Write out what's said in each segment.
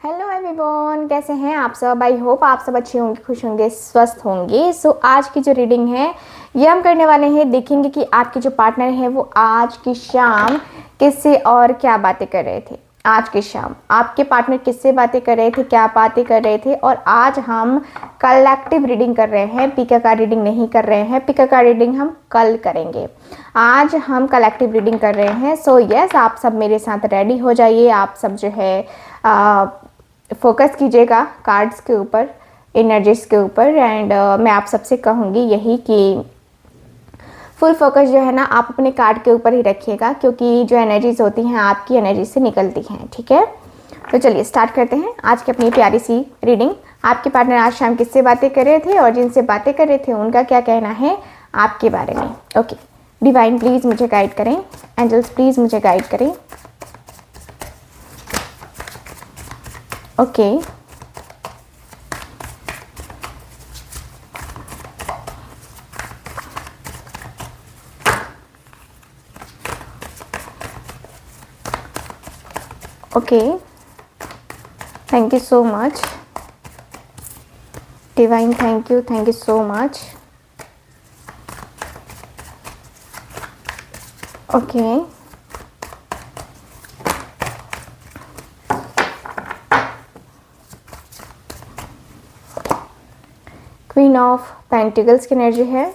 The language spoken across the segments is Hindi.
हेलो एवरीवन, कैसे हैं आप सब। आई होप आप सब अच्छे होंगे, खुश होंगे, स्वस्थ होंगे। सो आज की जो रीडिंग है ये हम करने वाले हैं। देखेंगे कि आपके जो पार्टनर है वो आज की शाम किससे और क्या बातें कर रहे थे। आज की शाम आपके पार्टनर किससे बातें कर रहे थे, क्या बातें कर रहे थे। और आज हम कलेक्टिव रीडिंग कर रहे हैं, पिका का रीडिंग नहीं कर रहे हैं। पिका का रीडिंग हम कल करेंगे, आज हम कलेक्टिव रीडिंग कर रहे हैं। सो यस, आप सब मेरे साथ रेडी हो जाइए। आप सब जो है फोकस कीजिएगा कार्ड्स के ऊपर, एनर्जीज के ऊपर। एंड मैं आप सबसे कहूँगी यही कि फुल फोकस जो है ना आप अपने कार्ड के ऊपर ही रखिएगा, क्योंकि जो एनर्जीज होती हैं आपकी एनर्जी से निकलती हैं। ठीक है, तो चलिए स्टार्ट करते हैं आज की अपनी प्यारी सी रीडिंग। आपके पार्टनर आज शाम किससे बातें कर रहे थे और जिनसे बातें कर रहे थे उनका क्या कहना है आपके बारे में। ओके, डिवाइन प्लीज़ मुझे गाइड करें, एंजल्स प्लीज़ मुझे गाइड करें। Okay, okay, thank you so much divine, thank you so much. Okay, queen of pentacles की एनर्जी है,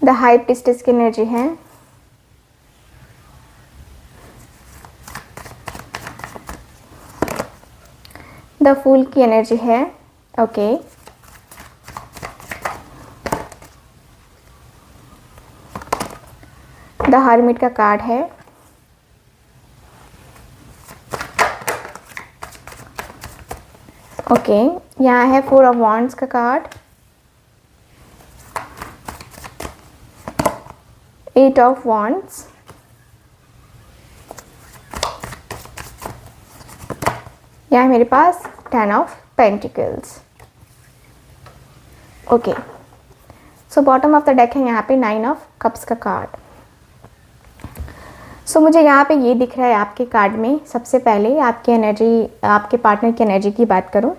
द हाई प्रीस्टेस की एनर्जी है, द फूल की एनर्जी है। ओके, द हर्मिट का कार्ड है, ओके, यहाँ है 4 ऑफ वॉन्ड्स का कार्ड, 8 ऑफ वॉन्ड्स, यहाँ है मेरे पास 10 of pentacles. Okay, so bottom of the deck है यहाँ पे 9 ऑफ कप्स का कार्ड। सो मुझे यहाँ पे ये दिख रहा है आपके कार्ड में। सबसे पहले आपकी एनर्जी, आपके पार्टनर की एनर्जी की बात करूँ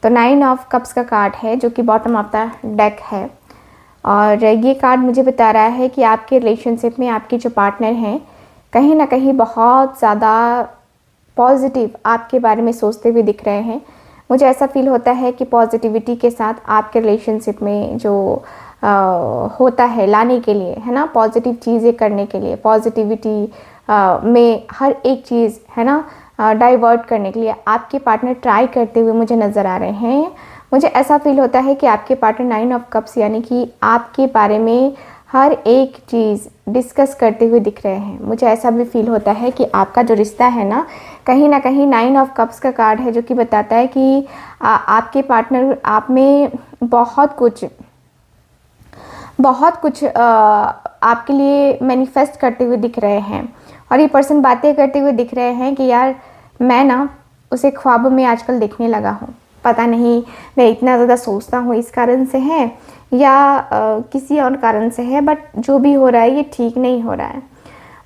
तो 9 ऑफ कप्स का कार्ड है जो कि बॉटम ऑफ द डेक है। और ये कार्ड मुझे बता रहा है कि आपके रिलेशनशिप में आपके जो पार्टनर हैं कहीं ना कहीं बहुत ज़्यादा पॉजिटिव आपके बारे में सोचते हुए दिख रहे हैं। मुझे ऐसा फील होता है कि पॉजिटिविटी के साथ आपके रिलेशनशिप में जो होता है लाने के लिए, है ना, पॉजिटिव चीज़ें करने के लिए, पॉजिटिविटी में हर एक चीज़ है ना डाइवर्ट करने के लिए आपके पार्टनर ट्राई करते हुए मुझे नज़र आ रहे हैं। मुझे ऐसा फील होता है कि आपके पार्टनर 9 ऑफ कप्स यानी कि आपके बारे में हर एक चीज़ डिस्कस करते हुए दिख रहे हैं। मुझे ऐसा भी फील होता है कि आपका जो रिश्ता है ना कहीं 9 ऑफ कप्स का कार्ड है जो कि बताता है कि आपके पार्टनर आप में बहुत कुछ आपके लिए मैनिफेस्ट करते हुए दिख रहे हैं। और ये पर्सन बातें करते हुए दिख रहे हैं कि यार मैं ना उसे ख्वाबों में आजकल देखने लगा हूँ। पता नहीं मैं इतना ज़्यादा सोचता हूँ इस कारण से है या किसी और कारण से है, बट जो भी हो रहा है ये ठीक नहीं हो रहा है।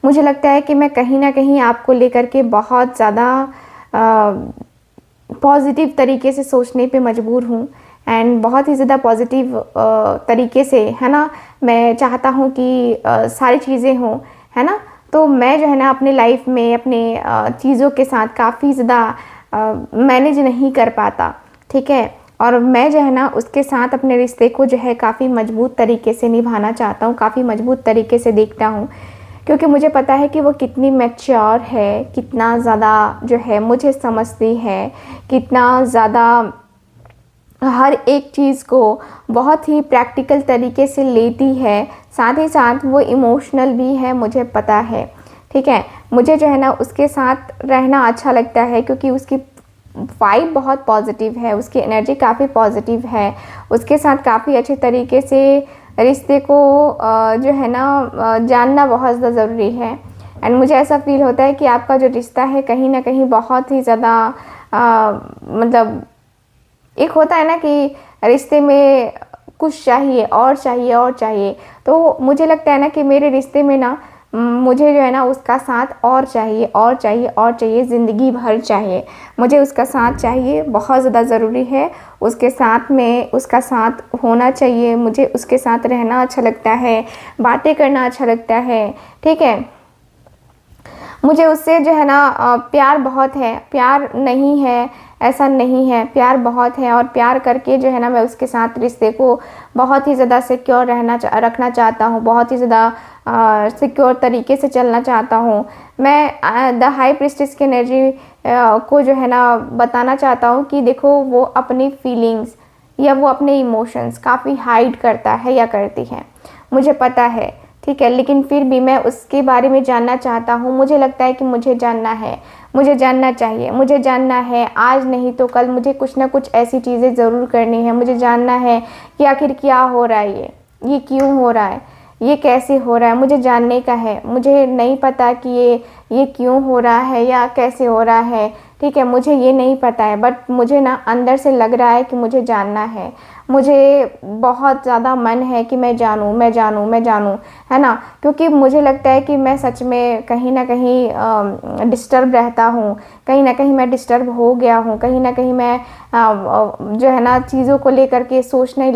मुझे लगता है कि मैं कहीं ना कहीं आपको लेकर के बहुत ज़्यादा पॉजिटिव तरीके से सोचने पे मजबूर हूँ। एंड बहुत ही ज़्यादा पॉजिटिव तरीके से, है ना, मैं चाहता हूँ कि सारी चीज़ें हों, है ना। तो मैं जो है ना अपने लाइफ में अपने चीज़ों के साथ काफ़ी ज़्यादा मैनेज नहीं कर पाता, ठीक है। और मैं जो है ना उसके साथ अपने रिश्ते को जो है काफ़ी मजबूत तरीके से निभाना चाहता हूँ, काफ़ी मजबूत तरीके से देखता हूँ, क्योंकि मुझे पता है कि वो कितनी मैच्योर है, कितना ज़्यादा जो है मुझे समझती है, कितना ज़्यादा हर एक चीज़ को बहुत ही प्रैक्टिकल तरीके से लेती है। साथ ही साथ वो इमोशनल भी है, मुझे पता है, ठीक है। मुझे जो है ना उसके साथ रहना अच्छा लगता है क्योंकि उसकी वाइब बहुत पॉजिटिव है, उसकी एनर्जी काफ़ी पॉजिटिव है। उसके साथ काफ़ी अच्छे तरीके से रिश्ते को जो है ना जानना बहुत ज़्यादा ज़रूरी है। एंड मुझे ऐसा फील होता है कि आपका जो रिश्ता है कहीं ना कहीं बहुत ही ज़्यादा मतलब एक होता है ना कि रिश्ते में कुछ चाहिए और चाहिए और चाहिए। तो मुझे लगता है ना कि मेरे रिश्ते में ना मुझे जो है ना उसका साथ और चाहिए और चाहिए और चाहिए, ज़िंदगी भर चाहिए। मुझे उसका साथ चाहिए, बहुत ज़्यादा ज़रूरी है। उसके साथ में उसका साथ होना चाहिए। मुझे उसके साथ रहना अच्छा लगता है, बातें करना अच्छा लगता है, ठीक है। मुझे उससे जो है ना प्यार बहुत है, प्यार नहीं है ऐसा नहीं है, प्यार बहुत है। और प्यार करके जो है ना मैं उसके साथ रिश्ते को बहुत ही ज़्यादा सिक्योर रखना चाहता हूँ, बहुत ही ज़्यादा सिक्योर तरीके से चलना चाहता हूँ। मैं द हाई प्रीस्टेस की एनर्जी को जो है ना बताना चाहता हूँ कि देखो, वो अपनी फीलिंग्स या वो अपने इमोशंस काफ़ी हाइड करता है या करती है, मुझे पता है, ठीक है। लेकिन फिर भी मैं उसके बारे में जानना चाहता हूँ। मुझे लगता है कि मुझे जानना है, मुझे जानना चाहिए, मुझे जानना है। आज नहीं तो कल मुझे कुछ ना कुछ ऐसी चीज़ें ज़रूर करनी है। मुझे जानना है कि आखिर क्या हो रहा है, ये क्यों हो रहा है, ये कैसे हो रहा है, मुझे जानने का है। मुझे नहीं पता कि ये क्यों हो रहा है या कैसे हो रहा है, ठीक है, मुझे ये नहीं पता है। बट मुझे ना अंदर से लग रहा है कि मुझे जानना है। मुझे बहुत ज़्यादा मन है कि मैं जानूँ, मैं जानूँ, मैं जानूँ, है ना। क्योंकि मुझे लगता है कि मैं सच में कहीं ना कहीं डिस्टर्ब रहता हूँ, कहीं ना कहीं मैं डिस्टर्ब हो गया हूँ, कहीं ना कहीं मैं जो है ना चीज़ों को लेकर के सोचने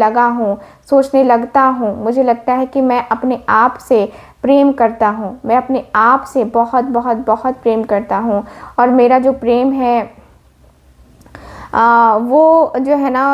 लगता हूँ। मुझे लगता है कि मैं अपने आप से प्रेम करता हूँ, मैं अपने आप से बहुत बहुत बहुत प्रेम करता हूँ। और मेरा जो प्रेम है वो जो है ना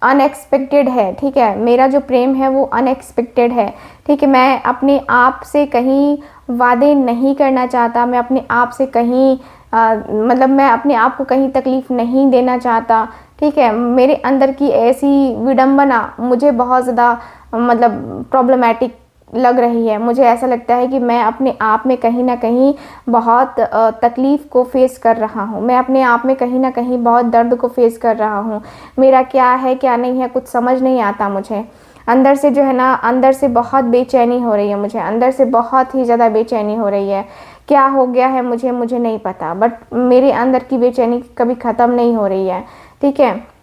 अनएक्सपेक्टेड है, ठीक है। मेरा जो प्रेम है वो अनएक्सपेक्टेड है, ठीक है। मैं अपने आप से कहीं वादे नहीं करना चाहता, मैं अपने आप से कहीं मतलब मैं अपने आप को कहीं तकलीफ़ नहीं देना चाहता, ठीक है। मेरे अंदर की ऐसी विडंबना मुझे बहुत ज़्यादा मतलब प्रॉब्लमैटिक लग रही है। मुझे ऐसा लगता है कि मैं अपने आप में कहीं न कहीं बहुत तकलीफ़ को फ़ेस कर रहा हूँ। मैं अपने आप में कहीं न कहीं बहुत दर्द को फ़ेस कर रहा हूँ। मेरा क्या है, क्या नहीं है, कुछ समझ नहीं आता मुझे। अंदर से जो है ना, अंदर से बहुत बेचैनी हो रही है मुझे, अंदर से बहुत ही ज़्यादा बेचैनी हो रही है। क्या हो गया है मुझे नहीं पता, बट मेरे अंदर की बेचैनी कभी ख़त्म नहीं हो रही है, ठीक है।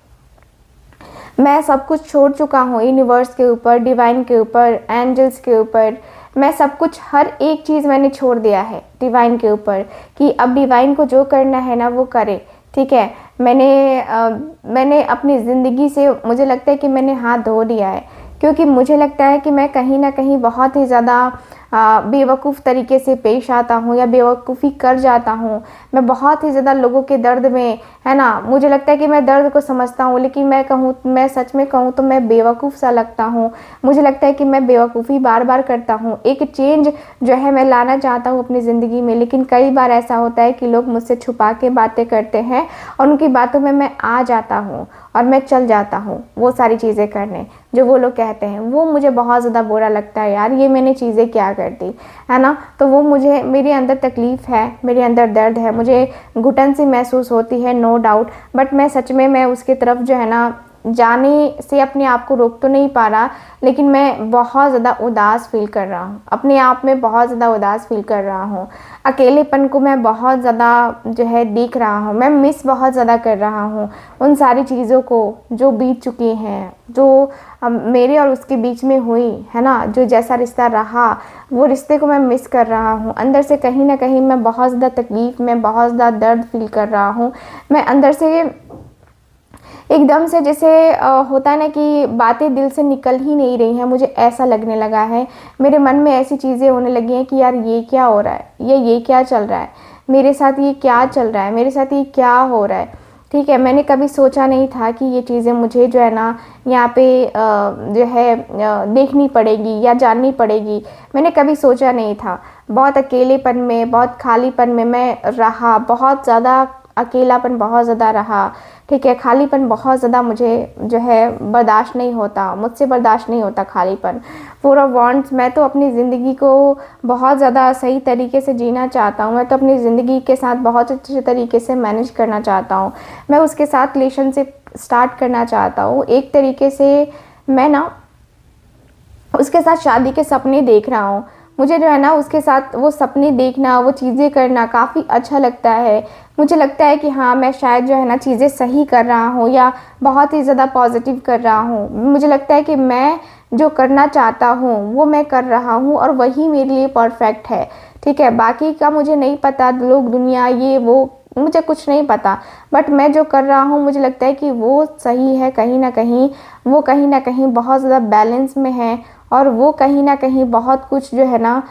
मैं सब कुछ छोड़ चुका हूँ यूनिवर्स के ऊपर, डिवाइन के ऊपर, एंजल्स के ऊपर। मैं सब कुछ, हर एक चीज़ मैंने छोड़ दिया है डिवाइन के ऊपर कि अब डिवाइन को जो करना है ना वो करे, ठीक है। मैंने अपनी ज़िंदगी से, मुझे लगता है कि मैंने हाथ धो दिया है। क्योंकि मुझे लगता है कि मैं कहीं ना कहीं बहुत ही ज़्यादा बेवकूफ़ तरीके से पेश आता हूँ या बेवकूफ़ी कर जाता हूँ। मैं बहुत ही ज़्यादा लोगों के दर्द में, है ना, मुझे लगता है कि मैं दर्द को समझता हूँ, लेकिन मैं सच में कहूँ तो मैं बेवकूफ़ सा लगता हूँ। मुझे लगता है कि मैं बेवकूफ़ी बार बार करता हूँ। एक चेंज जो है मैं लाना चाहता हूँ अपनी ज़िंदगी में, लेकिन कई बार ऐसा होता है कि लोग मुझसे छुपा के बातें करते हैं और उनकी बातों में मैं आ जाता हूँ और मैं चल जाता हूँ वो सारी चीज़ें करने जो वो लोग कहते हैं। वो मुझे बहुत ज़्यादा बुरा लगता है, यार ये मैंने चीज़ें क्या कर दी, है ना। तो वो मुझे, मेरे अंदर तकलीफ़ है, मेरे अंदर दर्द है, मुझे घुटन सी महसूस होती है, नो डाउट। बट मैं सच में मैं उसकी तरफ जो है ना जाने से अपने आप को रोक तो नहीं पा रहा, लेकिन मैं बहुत ज़्यादा उदास फील कर रहा हूँ, अपने आप में बहुत ज़्यादा उदास फील कर रहा हूँ। अकेलेपन को मैं बहुत ज़्यादा जो है देख रहा हूँ, मैं मिस बहुत ज़्यादा कर रहा हूँ उन सारी चीज़ों को जो बीत चुकी हैं, जो मेरे और उसके बीच में हुई, है ना, जो जैसा रिश्ता रहा वो रिश्ते को मैं मिस कर रहा हूँ। अंदर से कहीं ना कहीं मैं बहुत ज़्यादा तकलीफ़ में, बहुत ज़्यादा दर्द फील कर रहा हूँ। मैं अंदर से एकदम से जैसे होता है ना कि बातें दिल से निकल ही नहीं रही हैं, मुझे ऐसा लगने लगा है। मेरे मन में ऐसी चीज़ें होने लगी हैं कि यार ये क्या हो रहा है, ये क्या चल रहा है मेरे साथ, ये क्या चल रहा है मेरे साथ, ये क्या हो रहा है, ठीक है। मैंने कभी सोचा नहीं था कि ये चीज़ें मुझे जो है ना यहाँ पे जो है देखनी पड़ेगी या जाननी पड़ेगी। मैंने कभी सोचा नहीं था। बहुत अकेलेपन में, बहुत खालीपन में मैं रहा, बहुत ज़्यादा अकेलापन बहुत ज़्यादा रहा, ठीक है। खालीपन बहुत ज़्यादा मुझे जो है बर्दाश्त नहीं होता, मुझसे बर्दाश्त नहीं होता खालीपन पूरा वांट्स। मैं तो अपनी ज़िंदगी को बहुत ज़्यादा सही तरीके से जीना चाहता हूँ। मैं तो अपनी ज़िंदगी के साथ बहुत अच्छे तरीके से मैनेज करना चाहता हूँ। मैं उसके साथ रिलेशनशिप स्टार्ट करना चाहता हूँ। एक तरीके से मैं ना उसके साथ शादी के सपने देख रहा हूँ। मुझे जो है ना उसके साथ वो सपने देखना, वो चीज़ें करना काफ़ी अच्छा लगता है। मुझे लगता है कि हाँ, मैं शायद जो है ना चीज़ें सही कर रहा हूँ या बहुत ही ज़्यादा पॉजिटिव कर रहा हूँ। मुझे लगता है कि मैं जो करना चाहता हूँ वो मैं कर रहा हूँ और वही मेरे लिए परफेक्ट है। ठीक है, बाकी का मुझे नहीं पता, लोग, दुनिया, ये वो, मुझे कुछ नहीं पता, बट मैं जो कर रहा हूँ मुझे लगता है कि वो सही है। कहीं ना कहीं वो कहीं ना कहीं बहुत ज़्यादा बैलेंस में है और वो कहीं ना कहीं बहुत कुछ जो है ना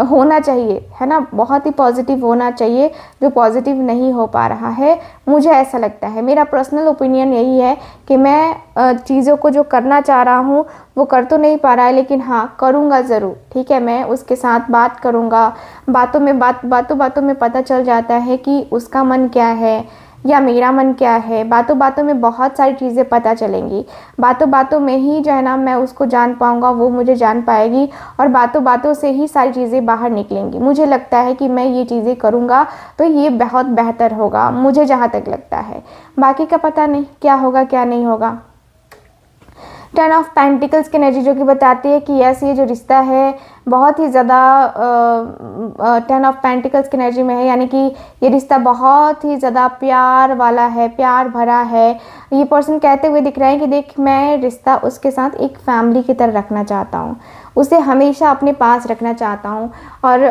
होना चाहिए, है ना, बहुत ही पॉजिटिव होना चाहिए, जो पॉजिटिव नहीं हो पा रहा है। मुझे ऐसा लगता है, मेरा पर्सनल ओपिनियन यही है कि मैं चीज़ों को जो करना चाह रहा हूँ वो कर तो नहीं पा रहा है, लेकिन हाँ करूँगा ज़रूर। ठीक है, मैं उसके साथ बात करूँगा, बातों बातों में पता चल जाता है कि उसका मन क्या है या मेरा मन क्या है। बातों बातों में बहुत सारी चीज़ें पता चलेंगी, बातों बातों में ही जो है ना मैं उसको जान पाऊँगा, वो मुझे जान पाएगी और बातों बातों से ही सारी चीज़ें बाहर निकलेंगी। मुझे लगता है कि मैं ये चीज़ें करूँगा तो ये बहुत बेहतर होगा, मुझे जहाँ तक लगता है। बाकी का पता नहीं क्या होगा क्या नहीं होगा। 10 ऑफ पेंटिकल्स की एनर्जी जो कि बताती है कि यस, ये जो रिश्ता है बहुत ही ज़्यादा 10 ऑफ पेंटिकल्स की एनर्जी में है, यानी कि ये रिश्ता बहुत ही ज़्यादा प्यार वाला है, प्यार भरा है। ये पर्सन कहते हुए दिख रहा है कि देख, मैं रिश्ता उसके साथ एक फैमिली की तरह रखना चाहता हूँ, उसे हमेशा अपने पास रखना चाहता हूँ। और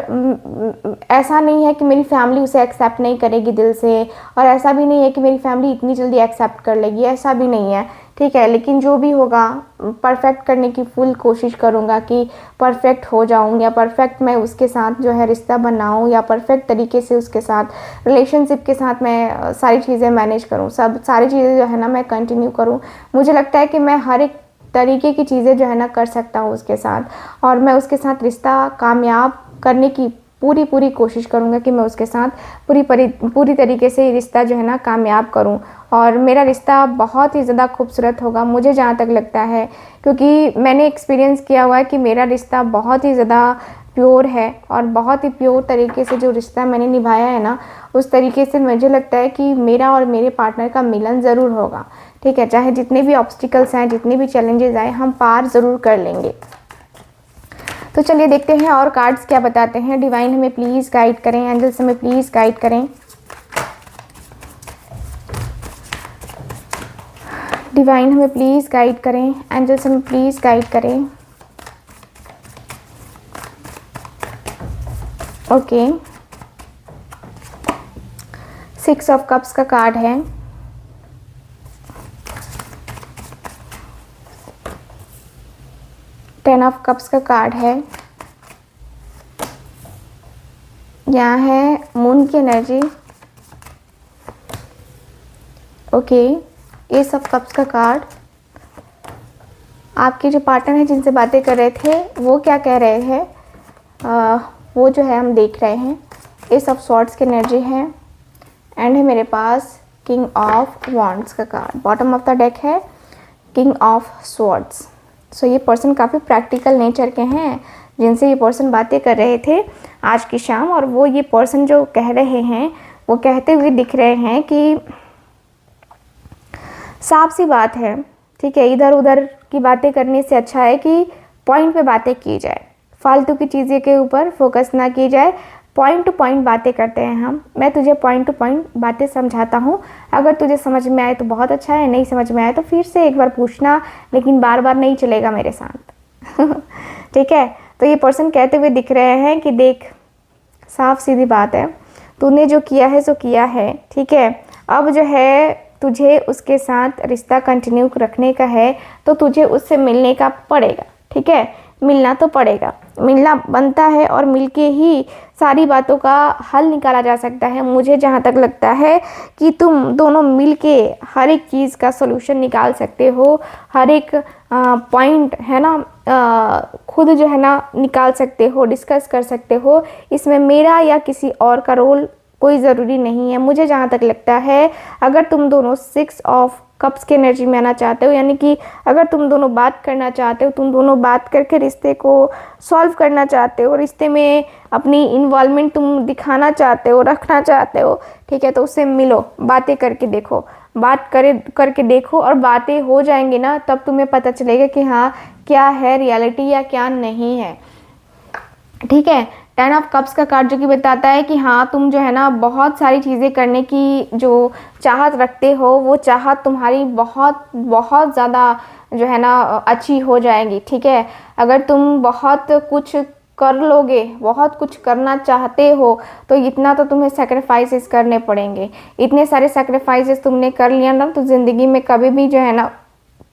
ऐसा नहीं है कि मेरी फैमिली उसे एक्सेप्ट नहीं करेगी दिल से, और ऐसा भी नहीं है कि मेरी फैमिली इतनी जल्दी एक्सेप्ट कर लेगी, ऐसा भी नहीं है। ठीक है, लेकिन जो भी होगा परफेक्ट करने की फुल कोशिश करूँगा कि परफेक्ट हो जाऊँ, या परफेक्ट मैं उसके साथ जो है रिश्ता बनाऊँ, या परफेक्ट तरीके से उसके साथ रिलेशनशिप के साथ मैं सारी चीज़ें मैनेज करूँ, सारी चीज़ें जो है ना मैं कंटिन्यू करूँ। मुझे लगता है कि मैं हर एक तरीके की चीज़ें जो है ना कर सकता हूँ उसके साथ, और मैं उसके साथ रिश्ता कामयाब करने की पूरी कोशिश करूँगा कि मैं उसके साथ पूरी तरीके से रिश्ता जो है ना कामयाब करूँ। और मेरा रिश्ता बहुत ही ज़्यादा खूबसूरत होगा, मुझे जहाँ तक लगता है, क्योंकि मैंने एक्सपीरियंस किया हुआ है कि मेरा रिश्ता बहुत ही ज़्यादा प्योर है, और बहुत ही प्योर तरीके से जो रिश्ता मैंने निभाया है ना, उस तरीके से मुझे लगता है कि मेरा और मेरे पार्टनर का मिलन ज़रूर होगा। ठीक है, चाहे जितने भी ऑब्स्टिकल्स हैं, जितने भी चैलेंजेस आए, हम पार ज़रूर कर लेंगे। तो चलिए देखते हैं और कार्ड्स क्या बताते हैं। डिवाइन हमें प्लीज़ गाइड करें, एंजल्स हमें प्लीज़ गाइड करें। डिवाइन हमें प्लीज़ गाइड करें, एंजल्स हमें प्लीज़ गाइड करें। ओके, 6 ऑफ कप्स का कार्ड है, टेन ऑफ कप्स का कार्ड है, यहाँ है मून की energy. Okay, S of cups का कार्ड। आपके जो पार्टनर हैं जिनसे बातें कर रहे थे वो क्या कह रहे हैं, वो जो है हम देख रहे हैं। एस ऑफ स्वॉर्ड्स की एनर्जी है, एंड है मेरे पास किंग ऑफ वॉन्ड्स का card. Bottom of the deck है किंग ऑफ स्वॉर्ड्स। सो ये पर्सन काफ़ी प्रैक्टिकल नेचर के हैं जिनसे ये पर्सन बातें कर रहे थे आज की शाम, और वो ये पर्सन जो कह रहे हैं वो कहते हुए दिख रहे हैं कि साफ सी बात है, ठीक है, इधर उधर की बातें करने से अच्छा है कि पॉइंट पे बातें की जाए, फालतू की चीज़ें के ऊपर फोकस ना की जाए, पॉइंट टू पॉइंट बातें करते हैं हम। मैं तुझे पॉइंट टू पॉइंट बातें समझाता हूँ, अगर तुझे समझ में आए तो बहुत अच्छा है, नहीं समझ में आए तो फिर से एक बार पूछना, लेकिन बार बार नहीं चलेगा मेरे साथ। ठीक है, तो ये पर्सन कहते हुए दिख रहे हैं कि देख, साफ सीधी बात है, तूने जो किया है सो किया है, ठीक है, अब जो है तुझे उसके साथ रिश्ता कंटिन्यू रखने का है तो तुझे उससे मिलने का पड़ेगा। ठीक है, मिलना तो पड़ेगा, मिलना बनता है, और मिलके ही सारी बातों का हल निकाला जा सकता है। मुझे जहाँ तक लगता है कि तुम दोनों मिलके हर एक चीज़ का सॉल्यूशन निकाल सकते हो, हर एक पॉइंट है ना खुद जो है ना निकाल सकते हो, डिस्कस कर सकते हो। इसमें मेरा या किसी और का रोल कोई ज़रूरी नहीं है। मुझे जहाँ तक लगता है, अगर तुम दोनों 6 ऑफ कप्स की एनर्जी में आना चाहते हो, यानी कि अगर तुम दोनों बात करना चाहते हो, तुम दोनों बात करके रिश्ते को सॉल्व करना चाहते हो, रिश्ते में अपनी इन्वॉल्वमेंट तुम दिखाना चाहते हो, रखना चाहते हो, ठीक है, तो उससे मिलो, बातें करके देखो, करके देखो, और बातें हो जाएंगी ना, तब तुम्हें पता चलेगा कि हाँ क्या है रियलिटी या क्या नहीं है। ठीक है, 10 ऑफ कप्स का कार्ड जो कि बताता है कि हाँ तुम जो है ना बहुत सारी चीज़ें करने की जो चाहत रखते हो, वो चाहत तुम्हारी बहुत बहुत ज़्यादा जो है ना अच्छी हो जाएगी। ठीक है, अगर तुम बहुत कुछ कर लोगे, बहुत कुछ करना चाहते हो, तो इतना तो तुम्हें सेक्रीफाइसेस करने पड़ेंगे। इतने सारे सेक्रीफाइसेस तुमने कर लिया ना, तो ज़िंदगी में कभी भी जो है ना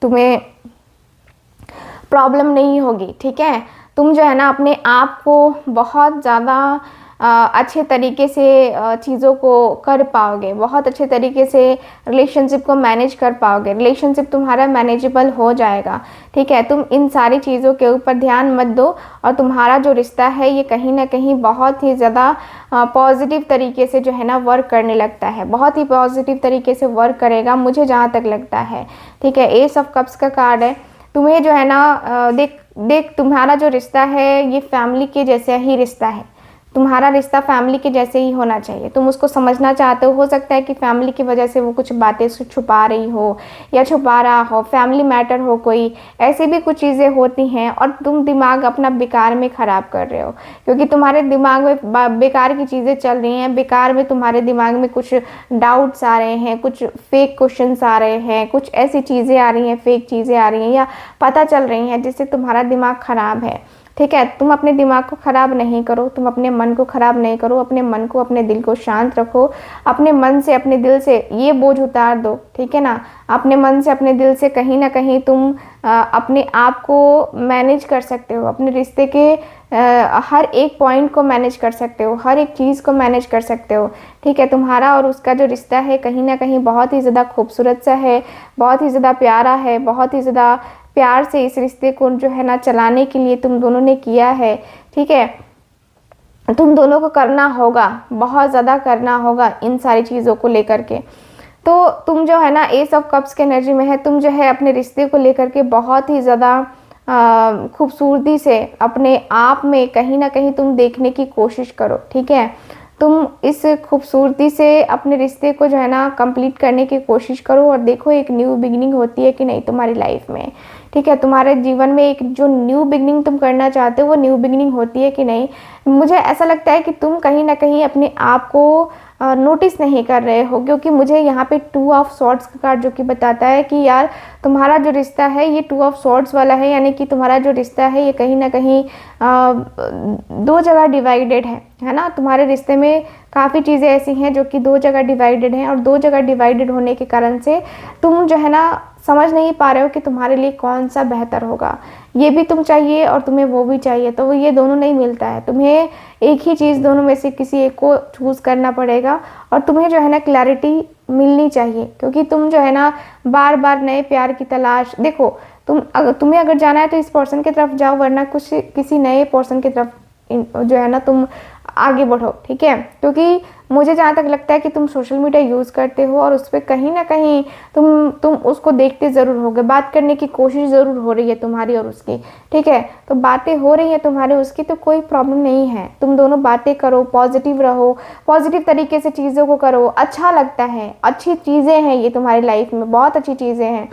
तुम्हें प्रॉब्लम नहीं होगी। ठीक है, तुम जो है ना अपने आप को बहुत ज़्यादा अच्छे तरीके से चीज़ों को कर पाओगे, बहुत अच्छे तरीके से रिलेशनशिप को मैनेज कर पाओगे, रिलेशनशिप तुम्हारा मैनेजेबल हो जाएगा। ठीक है, तुम इन सारी चीज़ों के ऊपर ध्यान मत दो, और तुम्हारा जो रिश्ता है ये कहीं ना कहीं बहुत ही ज़्यादा पॉजिटिव तरीके से जो है ना वर्क करने लगता है, बहुत ही पॉजिटिव तरीके से वर्क करेगा, मुझे जहाँ तक लगता है। ठीक है, एस ऑफ कप्स का कार्ड है। तुम्हें जो है ना देख तुम्हारा जो रिश्ता है ये फैमिली के जैसा ही रिश्ता है, तुम्हारा रिश्ता फैमिली के जैसे ही होना चाहिए। तुम उसको समझना चाहते हो सकता है कि फैमिली की वजह से वो कुछ बातें छुपा रही हो या छुपा रहा हो, फैमिली मैटर हो कोई, ऐसी भी कुछ चीज़ें होती हैं, और तुम दिमाग अपना बेकार में ख़राब कर रहे हो, क्योंकि तुम्हारे दिमाग में बेकार की चीज़ें चल रही हैं, बेकार में तुम्हारे दिमाग में कुछ डाउट्स आ रहे हैं, कुछ फेक क्वेश्चंस आ रहे हैं, कुछ ऐसी चीज़ें आ रही हैं, फेक चीज़ें आ रही हैं या पता चल रही हैं जिससे तुम्हारा दिमाग ख़राब है। ठीक है, तुम अपने दिमाग को ख़राब नहीं करो, तुम अपने मन को ख़राब नहीं करो, अपने मन को, अपने दिल को शांत रखो, अपने मन से, अपने दिल से ये बोझ उतार दो। ठीक है ना, अपने मन से, अपने दिल से कहीं ना कहीं तुम अपने आप को मैनेज कर सकते हो, अपने रिश्ते के हर एक पॉइंट को मैनेज कर सकते हो, हर एक चीज़ को मैनेज कर सकते हो। ठीक है, तुम्हारा और उसका जो रिश्ता है कहीं ना कहीं बहुत ही ज़्यादा खूबसूरत सा है, बहुत ही ज़्यादा प्यारा है, बहुत ही ज़्यादा प्यार से इस रिश्ते को जो है ना चलाने के लिए तुम दोनों ने किया है। ठीक है, तुम दोनों को करना होगा, बहुत ज़्यादा करना होगा इन सारी चीज़ों को लेकर के। तो तुम जो है ना एस ऑफ कप्स के एनर्जी में है, तुम जो है अपने रिश्ते को लेकर के बहुत ही ज़्यादा खूबसूरती से अपने आप में कहीं ना कहीं तुम देखने की कोशिश करो। ठीक है, तुम इस खूबसूरती से अपने रिश्ते को जो है ना कंप्लीट करने की कोशिश करो, और देखो एक न्यू बिगिनिंग होती है कि नहीं तुम्हारी लाइफ में। ठीक है, तुम्हारे जीवन में एक जो न्यू बिगिनिंग तुम करना चाहते हो वो न्यू बिगिनिंग होती है कि नहीं। मुझे ऐसा लगता है कि तुम कहीं ना कहीं अपने आप को नोटिस नहीं कर रहे हो, क्योंकि मुझे यहाँ पे 2 ऑफ सॉर्ड्स का कार्ड जो कि बताता है कि यार तुम्हारा जो रिश्ता है ये 2 ऑफ सॉर्ड्स वाला है, यानी कि तुम्हारा जो रिश्ता है ये कहीं ना कहीं 2 जगह डिवाइडेड है ना। तुम्हारे रिश्ते में काफ़ी चीज़ें ऐसी हैं जो कि 2 जगह डिवाइडेड हैं, और 2 जगह डिवाइडेड होने के कारण से तुम जो है ना समझ नहीं पा रहे हो कि तुम्हारे लिए कौन सा बेहतर होगा। ये भी तुम चाहिए और तुम्हें वो भी चाहिए, तो ये दोनों नहीं मिलता है। तुम्हें एक ही चीज़ दोनों में से किसी एक को चूज़ करना पड़ेगा, और तुम्हें जो है ना क्लैरिटी मिलनी चाहिए, क्योंकि तुम जो है ना बार बार नए प्यार की तलाश, देखो तुम्हें अगर जाना है तो इस पर्सन की तरफ जाओ, वरना कुछ किसी नए पर्सन की तरफ जो है ना तुम आगे बढ़ो। ठीक है, क्योंकि मुझे जहाँ तक लगता है कि तुम सोशल मीडिया यूज़ करते हो, और उस पर कहीं ना कहीं तुम उसको देखते ज़रूर होगे, बात करने की कोशिश ज़रूर हो रही है तुम्हारी और उसकी। ठीक है, तो बातें हो रही हैं तुम्हारे उसकी, तो कोई प्रॉब्लम नहीं है, तुम दोनों बातें करो, पॉजिटिव रहो, पॉजिटिव तरीके से चीज़ों को करो, अच्छा लगता है, अच्छी चीज़ें हैं ये तुम्हारी लाइफ में, बहुत अच्छी चीज़ें हैं।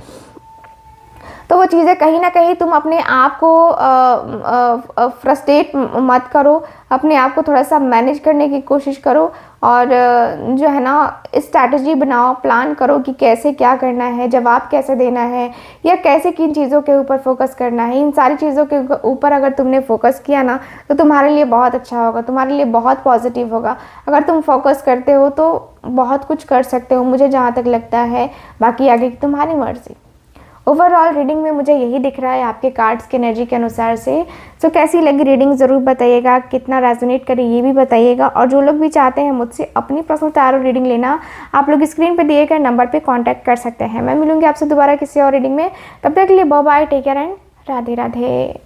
तो वो चीज़ें कहीं ना कहीं तुम अपने आप को फ्रस्ट्रेट मत करो, अपने आप को थोड़ा सा मैनेज करने की कोशिश करो, और जो है ना स्ट्रैटेजी बनाओ, प्लान करो कि कैसे क्या करना है, जवाब कैसे देना है, या कैसे किन चीज़ों के ऊपर फोकस करना है। इन सारी चीज़ों के ऊपर अगर तुमने फोकस किया ना तो तुम्हारे लिए बहुत अच्छा होगा, तुम्हारे लिए बहुत पॉजिटिव होगा। अगर तुम फोकस करते हो तो बहुत कुछ कर सकते हो, मुझे जहाँ तक लगता है, बाकी आगे की तुम्हारी मर्जी। ओवरऑल रीडिंग में मुझे यही दिख रहा है आपके कार्ड्स की एनर्जी के अनुसार से। सो कैसी लगी रीडिंग ज़रूर बताइएगा, कितना रेजोनेट करे ये भी बताइएगा, और जो लोग भी चाहते हैं मुझसे अपनी पर्सनल टैरो रीडिंग लेना, आप लोग स्क्रीन पे दिए गए नंबर पे कांटेक्ट कर सकते हैं। मैं मिलूंगी आपसे दोबारा किसी और रीडिंग में, तब तक के लिए bye bye, take care and Radhe Radhe.